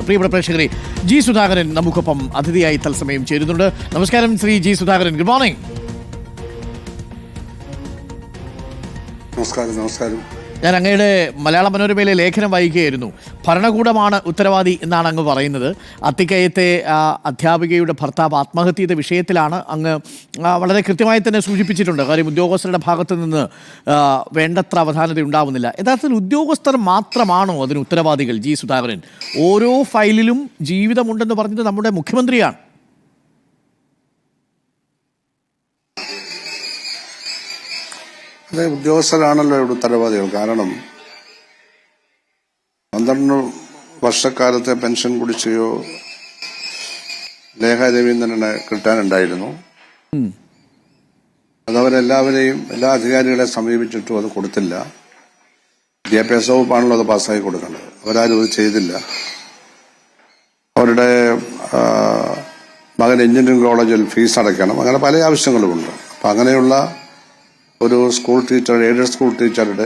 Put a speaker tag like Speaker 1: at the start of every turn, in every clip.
Speaker 1: പ്രിയപ്പെട്ട പ്രേക്ഷകരെ, ജി സുധാകരൻ നമുക്കൊപ്പം അതിഥിയായി തത്സമയം ചേരുന്നുണ്ട്. നമസ്കാരം Shri G Sudhakaran. Good morning.
Speaker 2: നമസ്കാരം.
Speaker 1: ഞാൻ അങ്ങയുടെ മലയാള മനോരമയിലെ ലേഖനം വായിക്കുകയായിരുന്നു. ഭരണകൂടമാണ് ഉത്തരവാദി എന്നാണ് അങ്ങ് പറയുന്നത്. അത്തിക്കയത്തെ അധ്യാപികയുടെ ഭർത്താവ് ആത്മഹത്യ ചെയ്ത വിഷയത്തിലാണ് അങ്ങ് വളരെ കൃത്യമായി തന്നെ സൂചിപ്പിച്ചിട്ടുണ്ട്. കാര്യം ഉദ്യോഗസ്ഥരുടെ ഭാഗത്തു നിന്ന് വേണ്ടത്ര അവധാനത ഉണ്ടാവുന്നില്ല. യഥാർത്ഥത്തിൽ ഉദ്യോഗസ്ഥർ മാത്രമാണോ അതിന് ഉത്തരവാദികൾ? ജി സുധാകരൻ, ഓരോ ഫയലിലും ജീവിതമുണ്ടെന്ന് പറഞ്ഞത് നമ്മുടെ മുഖ്യമന്ത്രിയാണ്.
Speaker 2: അതെ, ഉദ്യോഗസ്ഥരാണല്ലോ ഇവിടെ ഉത്തരവാദികൾ. കാരണം 12 വർഷക്കാലത്തെ പെൻഷൻ കുടിശ്ശികയോ ലേഖ രവീന്ദ്രനെ കിട്ടാനുണ്ടായിരുന്നു. അതവരെല്ലാവരെയും എല്ലാ അധികാരികളെ സമീപിച്ചിട്ടും അത് കൊടുത്തില്ല. വിദ്യാഭ്യാസ വകുപ്പാണല്ലോ അത് പാസ്സാക്കി കൊടുക്കേണ്ടത്. അവരാരും അത് ചെയ്തില്ല. അവരുടെ മകൻ എഞ്ചിനീയറിംഗ് കോളേജിൽ ഫീസ് അടയ്ക്കണം. അങ്ങനെ പല ആവശ്യങ്ങളുമുണ്ട്. അപ്പം അങ്ങനെയുള്ള ഒരു സ്കൂൾ ടീച്ചർ, എയ്ഡഡ് സ്കൂൾ ടീച്ചറുടെ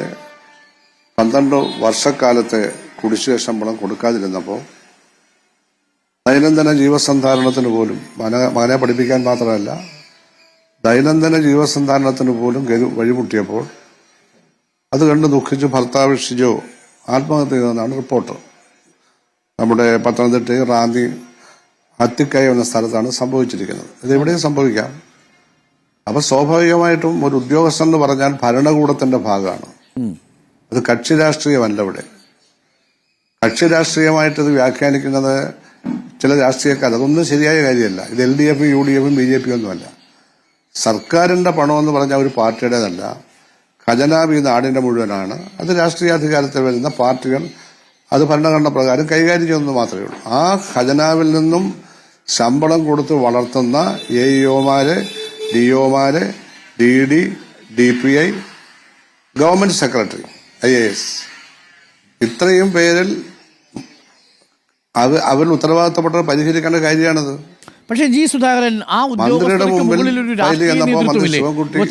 Speaker 2: 12 വർഷക്കാലത്തെ കുടിശ്ശിക ശമ്പളം കൊടുക്കാതിരുന്നപ്പോൾ ദൈനംദിന ജീവസന്ധാരണത്തിന് പോലും മകനെ പഠിപ്പിക്കാൻ മാത്രമല്ല ദൈനംദിന ജീവസന്ധാരണത്തിന് പോലും വഴിമുട്ടിയപ്പോൾ അത് കണ്ട് ദുഃഖിച്ച് ഭർത്താവ് ഷിജോ ആത്മഹത്യ ചെയ്തതെന്നാണ് റിപ്പോർട്ട്. നമ്മുടെ പത്തനംതിട്ടയിൽ റാന്നി അത്തിക്കയ എന്ന സ്ഥലത്താണ് സംഭവിച്ചിരിക്കുന്നത്. ഇതെവിടെയും സംഭവിക്കാം. അപ്പൊ സ്വാഭാവികമായിട്ടും ഒരു ഉദ്യോഗസ്ഥൻ എന്ന് പറഞ്ഞാൽ ഭരണകൂടത്തിന്റെ ഭാഗമാണ്. അത് കക്ഷി രാഷ്ട്രീയമല്ല. ഇവിടെ കക്ഷി രാഷ്ട്രീയമായിട്ട് ഇത് വ്യാഖ്യാനിക്കുന്നത് ചില രാഷ്ട്രീയക്കാർ, അതൊന്നും ശരിയായ കാര്യമല്ല. ഇത് LDF, UDF, BJP ഒന്നുമല്ല. സർക്കാരിന്റെ പണമെന്ന് പറഞ്ഞാൽ ഒരു പാർട്ടിയുടേതല്ല. ഖജനാവ് ഈ നാടിന്റെ മുഴുവനാണ്. അത് രാഷ്ട്രീയാധികാരത്തിൽ വരുന്ന പാർട്ടികൾ അത് ഭരണഘടന പ്രകാരം കൈകാര്യം ചെയ്യുന്നത് മാത്രമേ ഉള്ളൂ. ആ ഖജനാവിൽ നിന്നും ശമ്പളം കൊടുത്ത് വളർത്തുന്ന AEOമാര്, DOമാര്, DD, DPI, government secretary, IAS, ഇത്രയും പേരിൽ അവർ ഉത്തരവാദിത്തപ്പെട്ടവർ പരിഹരിക്കേണ്ട കാര്യമാണത്.
Speaker 1: പക്ഷേ ജി സുധാകരൻ, ആ ഉദ്യോഗസ്ഥർക്ക് മുകളിൽ ഒരു രാഷ്ട്രീയ നേതൃത്വമില്ലേ?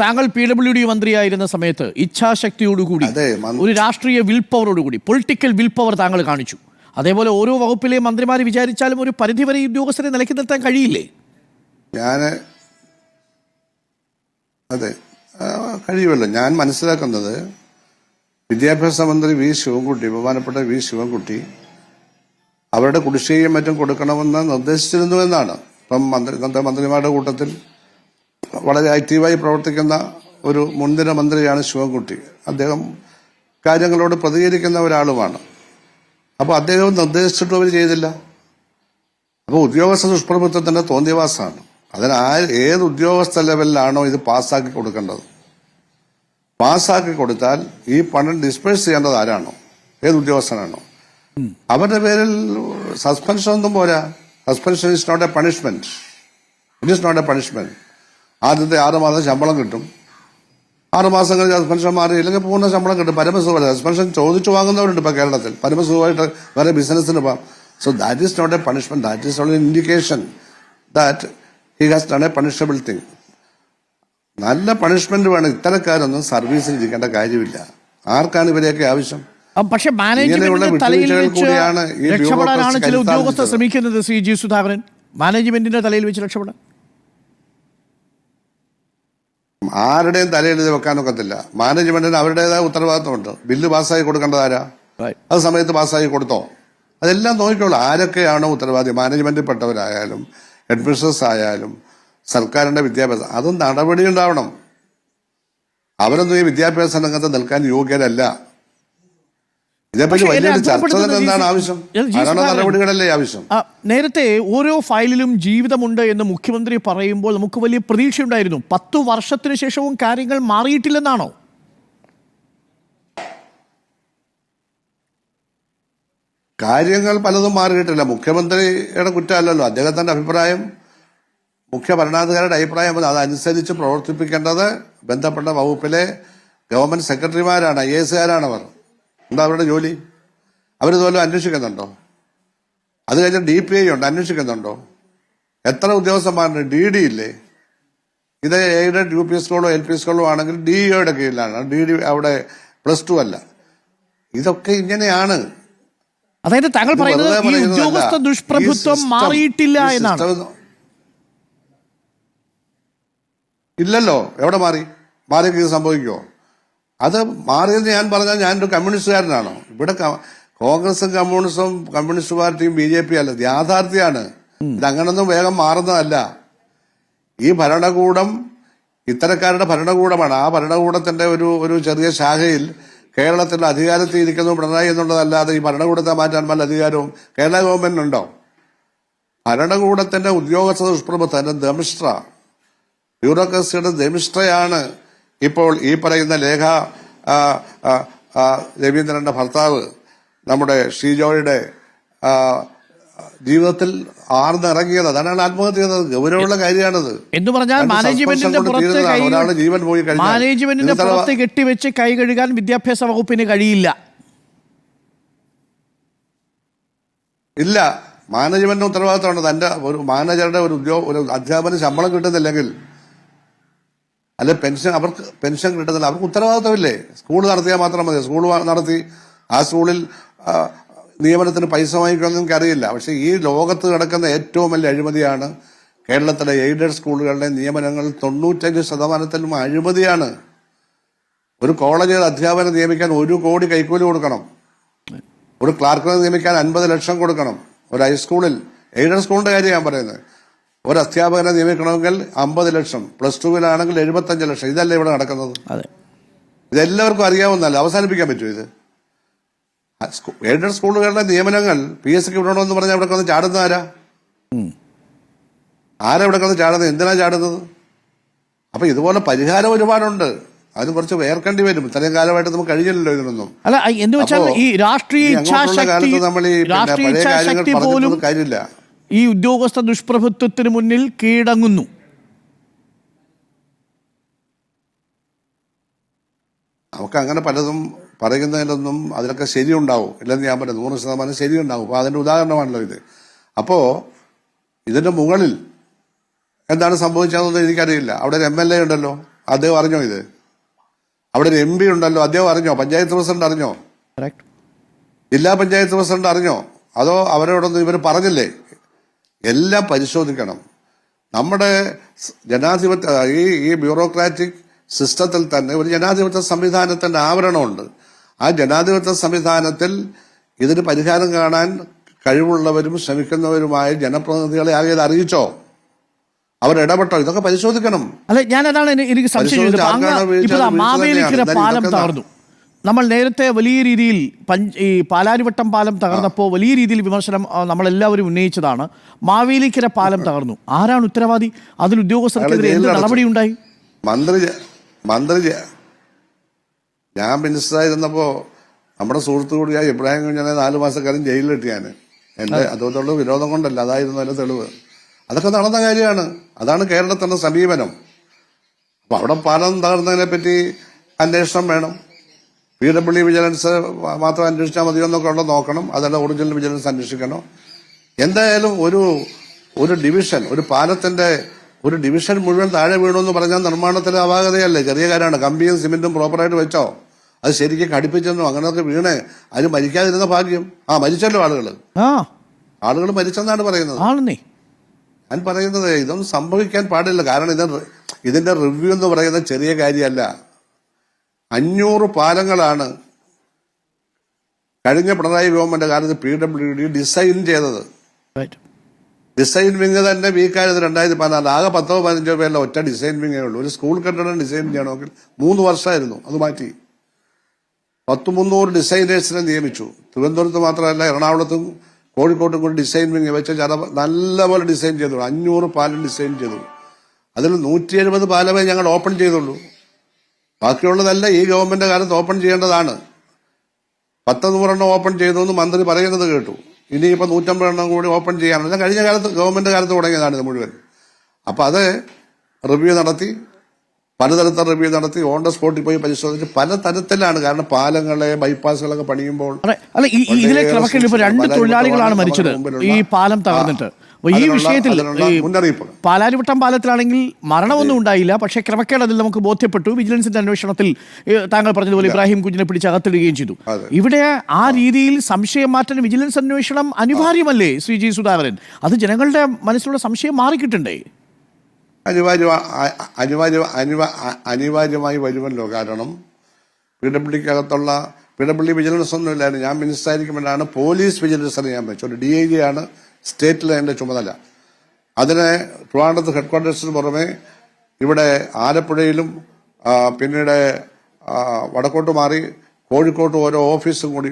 Speaker 1: താങ്കൾ PWD മന്ത്രിയായിരുന്ന സമയത്ത് ഇച്ഛാശക്തിയോടുകൂടി, ഒരു രാഷ്ട്രീയ വിൽ പവറോടുകൂടി, പൊളിറ്റിക്കൽ വിൽ പവർ താങ്കൾ കാണിച്ചു. അതേപോലെ ഓരോ വകുപ്പിലെ മന്ത്രിമാർ വിചാരിച്ചാലും ഒരു പരിധിവരെ ഉദ്യോഗസ്ഥരെ നിലയ്ക്ക് നിർത്താൻ കഴിയില്ലേ?
Speaker 2: അതെ, കഴിയുമല്ലോ. ഞാൻ മനസ്സിലാക്കുന്നത് വിദ്യാഭ്യാസ മന്ത്രി ബഹുമാനപ്പെട്ട വി ശിവൻകുട്ടി അവരുടെ കുടിശ്ശികയും മറ്റും കൊടുക്കണമെന്ന് നിർദ്ദേശിച്ചിരുന്നു എന്നാണ്. ഇപ്പം മന്ത്രിമാരുടെ കൂട്ടത്തിൽ വളരെ ആക്റ്റീവായി പ്രവർത്തിക്കുന്ന ഒരു മുൻനിര മന്ത്രിയാണ് ശിവൻകുട്ടി. അദ്ദേഹം കാര്യങ്ങളോട് പ്രതികരിക്കുന്ന ഒരാളുമാണ്. അപ്പോൾ അദ്ദേഹം നിർദ്ദേശിച്ചിട്ടും അവർ ചെയ്തില്ല. അപ്പോൾ ഉദ്യോഗസ്ഥ ദുഷ്പ്രഭുത്വത്തിന്റെ തോന്നിയവാസമാണ്. അതിന് ഏത് ഉദ്യോഗസ്ഥ ലെവലിലാണോ ഇത് പാസ്സാക്കി കൊടുക്കേണ്ടത്, പാസ്സാക്കി കൊടുത്താൽ ഈ പണം ഡിസ്പേഴ്സ് ചെയ്യേണ്ടത് ആരാണോ, ഏത് ഉദ്യോഗസ്ഥനാണോ, അവരുടെ പേരിൽ സസ്പെൻഷൻ ഒന്നും പോരാ. Suspension is not a punishment. It is not a punishment. ആദ്യത്തെ 6 മാസം ശമ്പളം കിട്ടും. 6 മാസം കഴിഞ്ഞ് സസ്പെൻഷൻ മാറിയില്ലെങ്കിൽ പൂർണ്ണ ശമ്പളം കിട്ടും. പരമസുഖമല്ല. സസ്പെൻഷൻ ചോദിച്ചു വാങ്ങുന്നവരുണ്ട് ഇപ്പൊ കേരളത്തിൽ. പരമസുഖമായിട്ട് വേറെ ബിസിനസ്സിന് പോകാം. So that is not a punishment. That is only indication that he has done a punishable thing. നല്ല പണിഷ്മെന്റ് വേണം. ഇത്തരക്കാരൊന്നും സർവീസിൽ ഇരിക്കേണ്ട കാര്യമില്ല. ആർക്കാണ് ഇവരെയൊക്കെ ആവശ്യം?
Speaker 1: പക്ഷേ മാനേജ്മെന്റിന്റെ തലയിൽ വെച്ച് രക്ഷപ്പെടാനാണ് ചില ഉദ്യോഗസ്ഥർ ശ്രമിക്കുന്നത്. ശ്രീ ജി സുധാകരൻ, മാനേജ്മെന്റിന്റെ തലയിൽ വെച്ച് രക്ഷപ്പെടാൻ
Speaker 2: ആരുടെയും തലയിൽ ഇത് വെക്കാനൊക്കത്തില്ല. മാനേജ്മെന്റിന് അവരുടേതായ ഉത്തരവാദിത്വമുണ്ട്. ബില്ല് പാസ്സാക്കി കൊടുക്കേണ്ടത് ആരാ? അത് സമയത്ത് പാസ്സാക്കി കൊടുത്തോ? അതെല്ലാം നോക്കിക്കോളൂ. ആരൊക്കെയാണോ ഉത്തരവാദി, മാനേജ്മെന്റിൽ പെട്ടവരായാലും അഡ്മിനിസ്ട്രേറ്റേഴ്സ് ആയാലും സർക്കാരിന്റെ വിദ്യാഭ്യാസം, അതും നടപടി ഉണ്ടാവണം. അവരൊന്നും ഈ വിദ്യാഭ്യാസ രംഗത്ത് നിൽക്കാൻ യോഗ്യരല്ല. ഇതേപ്പറ്റി വലിയൊരു ചർച്ച തന്നെ എന്താണ് ആവശ്യം? നടപടികളല്ലേ ആവശ്യം?
Speaker 1: നേരത്തെ ഓരോ ഫയലിലും ജീവിതമുണ്ട് എന്ന് മുഖ്യമന്ത്രി പറയുമ്പോൾ നമുക്ക് വലിയ പ്രതീക്ഷയുണ്ടായിരുന്നു. 10 വർഷത്തിനു ശേഷവും കാര്യങ്ങൾ മാറിയിട്ടില്ലെന്നാണോ?
Speaker 2: കാര്യങ്ങൾ പലതും മാറിയിട്ടില്ല. മുഖ്യമന്ത്രിയുടെ കുറ്റമല്ലല്ലോ. അദ്ദേഹത്തിന്റെ അഭിപ്രായം, മുഖ്യ ഭരണാധികാരിയുടെ അഭിപ്രായം അതനുസരിച്ച് പ്രവർത്തിപ്പിക്കേണ്ടത് ബന്ധപ്പെട്ട വകുപ്പിലെ ഗവൺമെന്റ് സെക്രട്ടറിമാരാണ്, IASകാരാണ്. അവർ എന്താ അവരുടെ ജോലി? അവരിതുപോലെ അന്വേഷിക്കുന്നുണ്ടോ? അത് കഴിഞ്ഞ് DPI ഉണ്ട്, അന്വേഷിക്കുന്നുണ്ടോ? എത്ര ഉദ്യോഗസ്ഥന്മാരുണ്ട്? DD ഇല്ലേ? ഇത് എയ്ഡഡ് UP സ്കൂളോ LP സ്കൂളോ ആണെങ്കിൽ DEOയുടെ കീഴിലാണ്. DD അവിടെ +2 അല്ല. ഇതൊക്കെ ഇങ്ങനെയാണ്.
Speaker 1: അതായത് താങ്കൾ പറയുന്നത് ഈ ഉദ്യോഗസ്ഥ ദുഷ്പ്രഭുത്വം മാറിയിട്ടില്ല എന്നാണ്.
Speaker 2: ഇല്ലല്ലോ, എവിടെ മാറിയൊക്കെ ഇത് സംഭവിക്കുമോ? അത് മാറിയെന്ന് ഞാൻ പറഞ്ഞാൽ ഞാനൊരു കമ്മ്യൂണിസ്റ്റുകാരനാണോ? ഇവിടെ കോൺഗ്രസും കമ്മ്യൂണിസ്റ്റ് പാർട്ടിയും BJP അല്ല, യാഥാർത്ഥ്യമാണ്. ഇതങ്ങനൊന്നും വേഗം മാറുന്നതല്ല. ഈ ഭരണകൂടം ഇത്തരക്കാരുടെ ഭരണകൂടമാണ്. ആ ഭരണകൂടത്തിന്റെ ഒരു ചെറിയ ശാഖയിൽ കേരളത്തിൽ അധികാരത്തിൽ ഇരിക്കുന്നു പിണറായി എന്നുള്ളതല്ലാതെ ഈ ഭരണകൂടത്തെ മാറ്റാൻ വല്ല അധികാരവും കേരള ഗവൺമെന്റിനുണ്ടോ? ഭരണകൂടത്തിന്റെ ഉദ്യോഗസ്ഥ ദുഷ്പ്രഭുത്വം ദംഷ്ട്ര, ബ്യൂറോക്രസിയുടെ ദംഷ്ട്രയാണ് ഇപ്പോൾ ഈ പറയുന്ന ലേഖ രവീന്ദ്രന്റെ ഭർത്താവ് നമ്മുടെ ഷീജോയുടെ ജീവിതത്തിൽ ആർന്നിറങ്ങിയത്. അതാണ് ആത്മഹത്യ ചെയ്തത്. ഗൗരവമുള്ള കാര്യമാണത്.
Speaker 1: എന്ന് പറഞ്ഞാൽ മാനേജ്മെന്റിന്റെ പുറത്ത് കെട്ടിവെച്ച് കൈ കഴുകാൻ വിദ്യാഭ്യാസ വകുപ്പിന് കഴിയില്ല.
Speaker 2: ഇല്ല, മാനേജ്മെന്റിന് ഉത്തരവാദിത്തമുണ്ട്. തന്റെ ഒരു മാനേജറുടെ ഒരു അധ്യാപന ശമ്പളം കിട്ടുന്നില്ലെങ്കിൽ, അല്ലെ അവർക്ക് പെൻഷൻ കിട്ടുന്നില്ല, അവർക്ക് ഉത്തരവാദിത്തമില്ലേ? സ്കൂൾ നടത്തിയാൽ മാത്രം മതി. സ്കൂൾ നടത്തി ആ സ്കൂളിൽ നിയമനത്തിന് പൈസ വാങ്ങിക്കണമെന്ന് എനിക്കറിയില്ല. പക്ഷെ ഈ ലോകത്ത് നടക്കുന്ന ഏറ്റവും വലിയ അഴിമതിയാണ് കേരളത്തിലെ എയ്ഡഡ് സ്കൂളുകളുടെ നിയമനങ്ങൾ. 95% അഴിമതിയാണ്. ഒരു കോളേജിൽ അധ്യാപനം നിയമിക്കാൻ 1 കോടി കൈക്കൂലി കൊടുക്കണം. ഒരു ക്ലാർക്കിനെ നിയമിക്കാൻ 50 ലക്ഷം കൊടുക്കണം. ഒരു ഹൈസ്കൂളിൽ, എയ്ഡഡ് സ്കൂളിന്റെ കാര്യം ഞാൻ പറയുന്നത്, ഒരു അധ്യാപകനെ നിയമിക്കണമെങ്കിൽ 50 ലക്ഷം, +2-വിലാണെങ്കിൽ 75 ലക്ഷം. ഇതല്ലേ ഇവിടെ നടക്കുന്നത്? ഇതെല്ലാവർക്കും അറിയാവുന്നതല്ല. അവസാനിപ്പിക്കാൻ പറ്റുമോ ഇത്? എയ്ഡഡ് സ്കൂളുകളുടെ നിയമനങ്ങൾ PSCക്ക് വിടണമെന്ന് പറഞ്ഞാൽ ഇവിടെ വന്ന് ചാടുന്ന ആരാ ഇവിടെ വന്ന് ചാടുന്നത്? എന്തിനാ ചാടുന്നത്? അപ്പൊ ഇതുപോലെ പരിഹാരം ഒരുപാടുണ്ട്. അതിന് കുറച്ച് വേർക്കേണ്ടി വരും. ഇത്രയും കാലമായിട്ട് നമുക്ക് കഴിഞ്ഞില്ലല്ലോ ഇതിനൊന്നും.
Speaker 1: അല്ല, എന്ന് വെച്ചാൽ ഈ രാഷ്ട്രീയ ഇച്ഛാശക്തി പോലും
Speaker 2: കാര്യമില്ല.
Speaker 1: ഈ ഉദ്യോഗസ്ഥ ദുഷ്പ്രഭുത്വത്തിന് മുന്നിൽ കീഴടങ്ങുന്നു.
Speaker 2: നമുക്ക് അങ്ങനെ പലതും പറയുന്നതിലൊന്നും അതിലൊക്കെ ശരിയുണ്ടാവും ഇല്ലെന്ന് ഞാൻ പറഞ്ഞു. 100% ശരിയുണ്ടാവും. അപ്പൊ അതിന്റെ ഉദാഹരണമാണല്ലോ ഇത്. അപ്പോ ഇതിന്റെ മുകളിൽ എന്താണ് സംഭവിച്ചതെന്നൊന്നും എനിക്കറിയില്ല. അവിടെ ഒരു MLA ഉണ്ടല്ലോ, അദ്ദേഹം അറിഞ്ഞോ ഇത്? അവിടെ ഒരു MP ഉണ്ടല്ലോ, അദ്ദേഹം അറിഞ്ഞോ? പഞ്ചായത്ത് പ്രസിഡന്റ് അറിഞ്ഞോ? ജില്ലാ പഞ്ചായത്ത് പ്രസിഡന്റ് അറിഞ്ഞോ? അതോ അവരോടൊന്നും ഇവർ പറഞ്ഞില്ലേ? എല്ലാം പരിശോധിക്കണം. നമ്മുടെ ജനാധിപത്യ ഈ ബ്യൂറോക്രാറ്റിക് സിസ്റ്റത്തിൽ തന്നെ ഒരു ജനാധിപത്യ സംവിധാനത്തിന്റെ ആവരണമുണ്ട്. ആ ജനാധിപത്യ സംവിധാനത്തിൽ ഇതിന് പരിഹാരം കാണാൻ കഴിവുള്ളവരും ശ്രമിക്കുന്നവരുമായ ജനപ്രതിനിധികളെ ആകെ ഇത് അറിയിച്ചോ? അവരിടപെട്ടോ? ഇതൊക്കെ പരിശോധിക്കണം.
Speaker 1: അല്ലെ, ഞാനതാണ് എനിക്ക് സംശയം. മാവേലിക്കര പാലം തകർന്നു. നമ്മൾ നേരത്തെ വലിയ രീതിയിൽ ഈ പാലാരിവട്ടം പാലം തകർന്നപ്പോൾ വലിയ രീതിയിൽ വിമർശനം നമ്മളെല്ലാവരും ഉന്നയിച്ചതാണ്. മാവേലിക്കര പാലം തകർന്നു. ആരാണ് ഉത്തരവാദി? അതിൽ ഉദ്യോഗസ്ഥർക്കെതിരെ എന്ത് നടപടി ഉണ്ടായി?
Speaker 2: മന്ത്രി ഞാൻ മിനിസ്റ്ററായിരുന്നപ്പോ നമ്മുടെ സുഹൃത്തു കൂടിയായ ഇബ്രാഹിം കുഞ്ഞനെ 4 മാസക്കാരൻ ജയിലിലിട്ട് ഞാൻ. എന്റെ അതുകൊണ്ടുള്ള വിരോധം കൊണ്ടല്ല, അതായിരുന്നു അതിന്റെ തെളിവ്. അതൊക്കെ നടന്ന കാര്യമാണ്. അതാണ് കേരളത്തിന്റെ സമീപനം. അപ്പൊ അവിടെ പാലം തകർന്നതിനെ പറ്റി അന്വേഷണം വേണം. PWD വിജിലൻസ് മാത്രം അന്വേഷിച്ചാൽ മതിയോ എന്നൊക്കെ ഉള്ളത് നോക്കണം. അതല്ല, ഒറിജിനൽ വിജിലൻസ് അന്വേഷിക്കണം. എന്തായാലും ഒരു ഡിവിഷൻ, ഒരു പാലത്തിന്റെ ഒരു ഡിവിഷൻ മുഴുവൻ താഴെ വീണമെന്ന് പറഞ്ഞാൽ നിർമ്മാണത്തിലെ അപാകതയല്ലേ? ചെറിയ കാര്യമാണ്. കമ്പിയും സിമെന്റും പ്രോപ്പറായിട്ട് വെച്ചോ, അത് ശരിക്കും ഘടിപ്പിച്ചെന്നോ അങ്ങനെയൊക്കെ വീണ് അതിന് മരിക്കാതിരുന്ന ഭാഗ്യം. മരിച്ചല്ലോ ആളുകൾ മരിച്ചെന്നാണ് പറയുന്നത്. ഞാൻ പറയുന്നത് ഇതൊന്നും സംഭവിക്കാൻ പാടില്ല. കാരണം ഇതിന്റെ റിവ്യൂ എന്ന് പറയുന്നത് ചെറിയ കാര്യമല്ല. 500 പാലങ്ങളാണ് കഴിഞ്ഞ പിണറായി ഗവൺമെന്റ് കാലത്ത് PWD ഡിസൈൻ ചെയ്തത്. ഡിസൈൻ വിങ് തന്നെ വീക്കായത് 2014. ആകെ 10-15 പേരിലെ ഒറ്റ ഡിസൈൻ വിങ്ങേ ഉള്ളൂ. ഒരു സ്കൂൾ കെട്ടിടം ഡിസൈൻ ചെയ്യണമെങ്കിൽ 3 വർഷമായിരുന്നു. അത് മാറ്റി 100-300 ഡിസൈനേഴ്സിനെ നിയമിച്ചു. തിരുവനന്തപുരത്ത് മാത്രമല്ല, എറണാകുളത്തും കോഴിക്കോട്ടും കൂടി ഡിസൈൻ വിങ് വെച്ച് നല്ലപോലെ ഡിസൈൻ ചെയ്തു. 500 പാലം ഡിസൈൻ ചെയ്തു. അതിൽ 170 പാലമേ ഞങ്ങൾ ഓപ്പൺ ചെയ്തുള്ളൂ. ബാക്കിയുള്ളതല്ല ഈ ഗവൺമെന്റ് കാലത്ത് ഓപ്പൺ ചെയ്യേണ്ടതാണ്. 10-100 ഓപ്പൺ ചെയ്തു എന്ന് മന്ത്രി പറയുന്നത് കേട്ടു. ഇനിയിപ്പോൾ 150 കൂടി ഓപ്പൺ ചെയ്യാനുള്ള കഴിഞ്ഞ കാലത്ത് ഗവൺമെന്റ് കാലത്ത് തുടങ്ങിയതാണ് ഇത് മുഴുവൻ. അപ്പൊ അത് റിവ്യൂ നടത്തി പലതരത്തിൽ റിവ്യൂ നടത്തി ഓൺ ദ സ്പോട്ടിൽ പോയി പരിശോധിച്ച് പല തരത്തിലാണ്. കാരണം പാലങ്ങളെ ബൈപ്പാസുകളൊക്കെ പണിയുമ്പോൾ
Speaker 1: അല്ല ഇതിലെ ക്രമക്കേട് ഇപ്പോൾ 2 തൊഴിലാളികളാണ് മരിച്ചത് ഈ പാലം തകർന്നിട്ട്. അപ്പോൾ ഈ വിഷയത്തിൽ പാലാരിവട്ടം പാലത്തിലാണെങ്കിൽ മരണമൊന്നും ഉണ്ടായില്ല, പക്ഷേ ക്രമക്കേട് അതിൽ നമുക്ക് ബോധ്യപ്പെട്ടു. വിജിലൻസിന്റെ അന്വേഷണത്തിൽ താങ്കൾ പറഞ്ഞതുപോലെ ഇബ്രാഹിം കുഞ്ഞിനെ പിടിച്ച് അകത്തിടുകയും ചെയ്തു. ഇവിടെ ആ രീതിയിൽ സംശയം മാറ്റാൻ വിജിലൻസ് അന്വേഷണം അനിവാര്യമല്ലേ ശ്രീ ജി സുധാകരൻ? അത് ജനങ്ങളുടെ മനസ്സിലുള്ള സംശയം മാറിക്കിട്ടണ്ടേ?
Speaker 2: അനിവാര്യമായി വരുമല്ലോ. കാരണം PWDക്കകത്തുള്ള PWD വിജിലൻസ് ഒന്നും ഇല്ലായിരുന്നു. ഞാൻ മിനിസ്റ്റർ ആയിരിക്കുമ്പോഴാണ് പോലീസ് വിജിലൻസിനെ ഞാൻ വെച്ചു. ഒരു DIG ആണ് സ്റ്റേറ്റിലെ എൻ്റെ ചുമതല. അതിനെ ട്രിവാൻഡ്രത്ത് ഹെഡ്ക്വാർട്ടേഴ്സിന് പുറമെ ഇവിടെ ആലപ്പുഴയിലും പിന്നീട് വടക്കോട്ട് മാറി കോഴിക്കോട്ട് ഓരോ ഓഫീസും കൂടി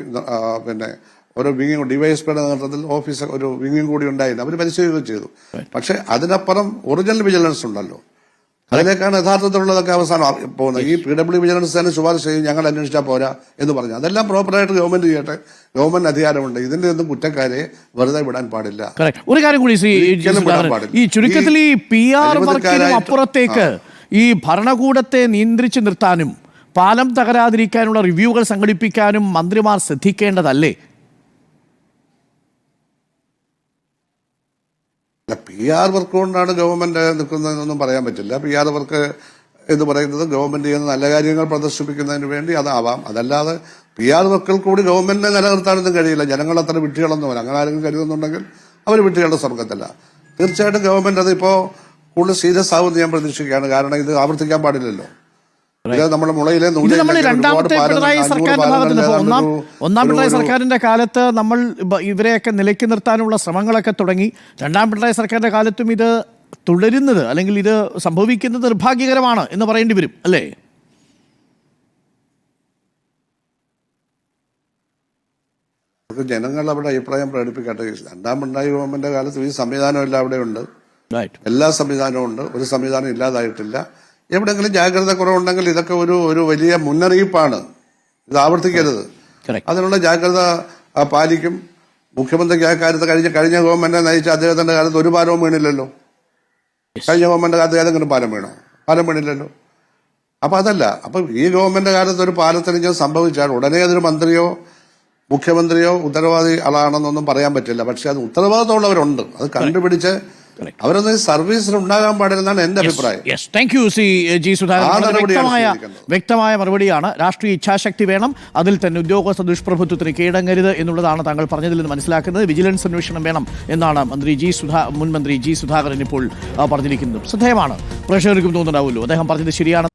Speaker 2: പിന്നെ ഓരോ വിങ്ങും DYSPയുടെ നേതൃത്വത്തിൽ ഓഫീസ് ഒരു വിങ്ങും കൂടി ഉണ്ടായിരുന്നു. അവർ പരിശോധിക്കുകയും ചെയ്തു. പക്ഷെ അതിനപ്പുറം ഒറിജിനൽ വിജിലൻസ് ഉണ്ടല്ലോ, അതിലേക്കാണ് യഥാർത്ഥത്തിലുള്ളതൊക്കെ അവസാനം പോകുന്നത്. ഈ PWD വിജിലൻസ് തന്നെ ശുപാർശ ചെയ്യും, ഞങ്ങൾ അന്വേഷിച്ചാൽ പോരാ എന്ന് പറഞ്ഞു. അതെല്ലാം പ്രോപ്പറായിട്ട് ഗവൺമെന്റ് ചെയ്യട്ടെ. ഗവൺമെന്റ് അധികാരമുണ്ട്. ഇതിന്റെ ഒന്നും കുറ്റക്കാരെ വെറുതെ വിടാൻ പാടില്ല.
Speaker 1: ഒരു കാര്യം കൂടി ഈ ചുരുക്കത്തിൽ ഈ PR വർക്കിനും അപ്പുറത്തേക്ക് ഈ ഭരണകൂടത്തെ നിയന്ത്രിച്ചു നിർത്താനും പാലം തകരാതിരിക്കാനുള്ള റിവ്യൂകൾ സംഘടിപ്പിക്കാനും മന്ത്രിമാർ ശ്രദ്ധിക്കേണ്ടതല്ലേ?
Speaker 2: PR വർക്ക് കൊണ്ടാണ് ഗവൺമെന്റ് നിൽക്കുന്നതെന്നൊന്നും പറയാൻ പറ്റില്ല. PR വർക്ക് എന്ന് പറയുന്നത് ഗവൺമെന്റ് ചെയ്യുന്ന നല്ല കാര്യങ്ങൾ പ്രദർശിപ്പിക്കുന്നതിന് വേണ്ടി അതാവാം. അതല്ലാതെ PR വർക്കിൽ കൂടി ഗവൺമെന്റിനെ നിലനിർത്താനൊന്നും കഴിയില്ല. ജനങ്ങൾ അത്ര വിഡ്ഢികളൊന്നുമല്ല. അങ്ങനെ ആരെങ്കിലും കരുതുന്നുണ്ടെങ്കിൽ അവർ വിഡ്ഢികളുടെ സ്വർഗത്തല്ല. തീർച്ചയായിട്ടും ഗവൺമെന്റ് അതിപ്പോ കൂടുതൽ സീരിയസ് ആവുമെന്ന് ഞാൻ പ്രതീക്ഷിക്കുകയാണ്. കാരണം ഇത് ആവർത്തിക്കാൻ പാടില്ലല്ലോ. നമ്മുടെ മുളയിലെ
Speaker 1: രണ്ടാമത്തെ പിണറായി സർക്കാരിന്റെ ഭാഗത്ത് ഒന്നാം പിണറായി സർക്കാരിന്റെ കാലത്ത് നമ്മൾ ഇവരെയൊക്കെ നിലയ്ക്ക് നിർത്താനുള്ള ശ്രമങ്ങളൊക്കെ തുടങ്ങി. രണ്ടാം പിണറായി സർക്കാരിന്റെ കാലത്തും ഇത് തുടരുന്നത് അല്ലെങ്കിൽ ഇത് സംഭവിക്കുന്നത് നിർഭാഗ്യകരമാണ് എന്ന് പറയേണ്ടി വരും അല്ലേ?
Speaker 2: ജനങ്ങൾ അവിടെ അഭിപ്രായം പ്രകടിപ്പിക്കട്ടെ. രണ്ടാം പിണറായി ഗവൺമെന്റിന്റെ കാലത്ത് ഈ സംവിധാനം എല്ലാം അവിടെ ഉണ്ട്, എല്ലാ സംവിധാനവും ഉണ്ട്. ഒരു സംവിധാനം ഇല്ലാതായിട്ടില്ല. എവിടെങ്കിലും ജാഗ്രത കുറവുണ്ടെങ്കിൽ ഇതൊക്കെ ഒരു വലിയ മുന്നറിയിപ്പാണ്. ഇത് ആവർത്തിക്കരുത്. അതിനുള്ള ജാഗ്രത പാലിക്കും. മുഖ്യമന്ത്രിക്ക് ആ കാര്യത്ത് കഴിഞ്ഞ ഗവൺമെന്റിനെ നയിച്ച അദ്ദേഹത്തിന്റെ കാലത്ത് ഒരു പാലവും വീണില്ലല്ലോ. കഴിഞ്ഞ ഗവൺമെന്റ് കാലത്ത് ഏതെങ്കിലും പാലം വീണോ? പാലം വീണില്ലല്ലോ. അപ്പൊ അതല്ല. അപ്പൊ ഈ ഗവൺമെന്റ് കാലത്ത് ഒരു പാലത്തിന് സംഭവിച്ചാൽ ഉടനെ അതൊരു മന്ത്രിയോ മുഖ്യമന്ത്രിയോ ഉത്തരവാദി ആളാണെന്നൊന്നും പറയാൻ പറ്റില്ല. പക്ഷെ അത് ഉത്തരവാദിത്തമുള്ളവരുണ്ട്. അത് കണ്ടുപിടിച്ച് അവരൊന്നും സർവീസിൽ ഉണ്ടാകാൻ പാടില്ലെന്നാണ് എന്റെ അഭിപ്രായം.
Speaker 1: ജി സുധാകരൻ വ്യക്തമായ മറുപടിയാണ്. രാഷ്ട്രീയ ഇച്ഛാശക്തി വേണം, അതിൽ തന്നെ ഉദ്യോഗസ്ഥ ദുഷ്പ്രഭുത്വത്തിന് കീഴടങ്ങരുത് എന്നുള്ളതാണ് താങ്കൾ പറഞ്ഞതിൽ നിന്ന് മനസ്സിലാക്കുന്നത്. വിജിലൻസ് അന്വേഷണം വേണം എന്നാണ് മുൻ മന്ത്രി ജി സുധാകരൻ ഇപ്പോൾ പറഞ്ഞിരിക്കുന്നത്. ശ്രദ്ധേയമാണ്. പ്രേക്ഷകർക്കും തോന്നുന്നുണ്ടാവുമല്ലോ അദ്ദേഹം പറഞ്ഞത് ശരിയാണ്.